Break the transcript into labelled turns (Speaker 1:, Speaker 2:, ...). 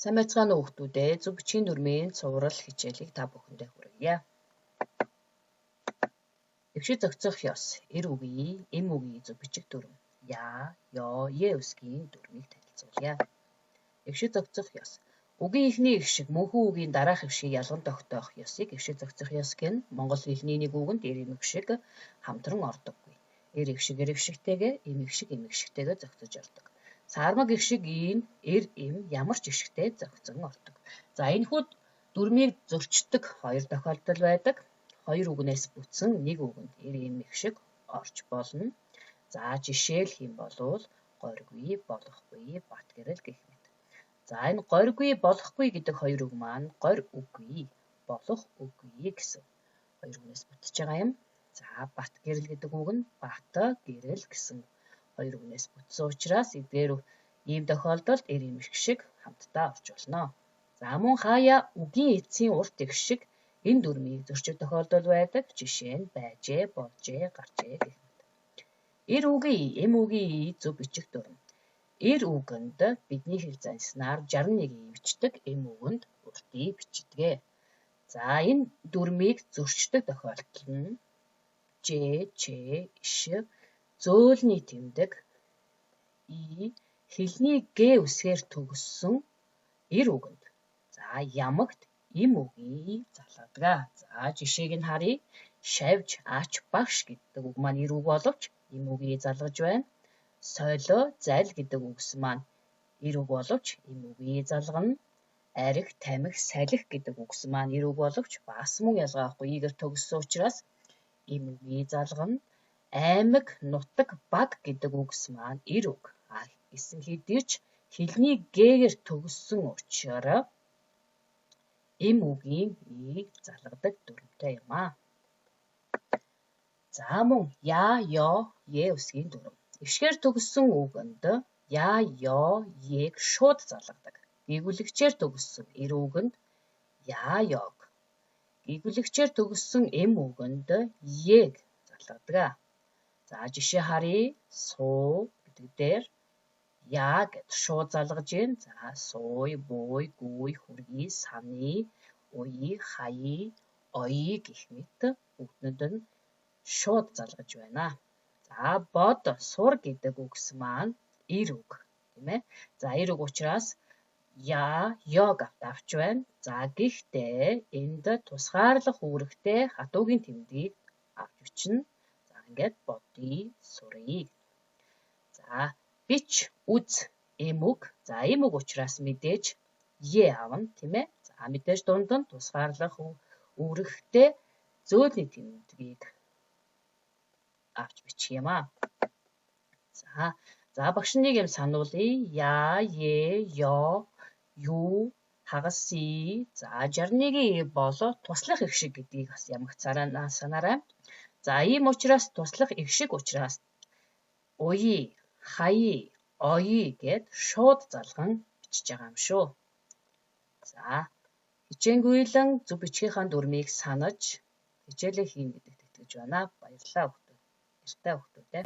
Speaker 1: Сайн байцгаана уу хүүхдүүдээ. Зөв бичгийн дүрмийн цуврал хичээлийг та бүхэндээ хүргье. Эхшид зохицох ёс, эр үгийн, эм үгийн зөв бичих дүрм, я, ёо, е үсгийн дүрмийг танилцуулъя. Эхшид зохицох ёс. Үгийн эхний эхшиг мөнхөн үгийн дараах эхшиг ялган тогтоох ёсыг эхшид зохицох ёс гэнэ. Монгол хэлний нэг үгэнд эр эм эхшиг хамтран ордоггүй. Эр эхшиг эр эхшигтэйгээ, эм эхшигтэйгээ зохицож ордог. Саармаг эхшиг ийн эр эм ямар ч эхшигтэй зохицон ордог. За энэхүү дүрмийг зөрчдөг хоёр тохиолдол байдаг. Хоёр үгнээс бүтсэн нэг үгэнд эр эм эхшиг орж болно. За жишээлх юм бол горьгүй, болохгүй, бат гэрэл гэх мэт. За энэ горьгүй, болохгүй гэдэг хоёр үг маань горь үгүй, болох үгүй гэсэн хоёр үгнээс бүтэж байгаа юм. За бат гэрэл гэдэг үг нь бат гэрэл гэсэн хоёр үгнээс бүтсэн учраас эдгээр ийм тохиолдолд эр эм эхшиг хамтдаа орж болно. За мөн хаяа үгийн эцсийн урт эхшиг энэ дүрмийг зөрчих тохиолдол байдаг. Жишээ нь байжээ, болжээ, гарчээ гэх мэт. Эр үгийн, эм үгийн зөв бичих дүрм. Эр үгэнд бидний хэл занснаар 61 бичдэг, эм үгэнд уртыг бичдэг. За энэ дүрмийг зөрчдөг тохиолдол нь ж, ч, ш, зөөлний тэмдэг, и хэлний г үсгээр төгссөн эр үгэнд. За ямагт эм үгийн залгадаг. За жишээг нь харъя. Шавж, ач, багш гэдэг үг маань эр үг боловч эм үгийг залгаж байна. Солио, зал гэдэг үгс маань эр үг боловч эм үгийг залгана. Арх, тамхи, салхи гэдэг үгс маань эр үг боловч бас мөн ялгаахгүй игээр төгссөн учраас эм үгийг залгана. Аймаг, нутаг, баг гэдэг үгс маань эр үг. Гэсэн хэдий ч хэлний г-гээр төгссөн учраас эм үгийн ийг залгадаг дүрмтэй юм аа. За мөн я, ёо, е үсгийн дүрм. Ишгээр төгссөн үгэнд я, ёо, ег шууд залгадаг. Гэгүүлэгчээр төгссөн эр үгэнд я, ёог. Гэгүүлэгчээр төгссөн эм үгэнд ег залгадаг. За жишээ харъя. Суу гэдэг дээр я гэд шууд залгаж байна. За сууй, бууй, гүүй, хүргий, саны, уй, хаяа, оёо гэх мэт үгнүүд нь шууд залгаж байна. За бод, сур гэдэг үгс маань эр үг, тийм ээ. За эр үг учраас я, ёг авч байна. За гэхдээ энд тусгаарлах үүрэгтэй хатуугийн тэмдгийг авч бичнэ. За ингээд бодъё, суръя. За бич, үз, эм үг. За эм үг учраас мэдээж е авна, тийм ээ. За мэдээж дунд нь тусгаарлах үүрэгтэй зөөлний тэмдгийг авч бичих юм аа. За багш нэг юм сануулъя. Я, е, ёо, ю, хагас и. За 61-ийн болоо туслах эхшиг гэдгийг бас ямагцаараа санаарай. За ийм учраас туслах эхшиг учраас уй, хаяа, оёо гэд шууд залган бичиж байгаа юм шүү. За хичээнгүйлэн зөв бичгийнхаа дүрмийг санаж хичээлээ хийн гэдэгт итгэж байна. Баярлалаа хүүхдүүд. Баяртай хүүхдүүд.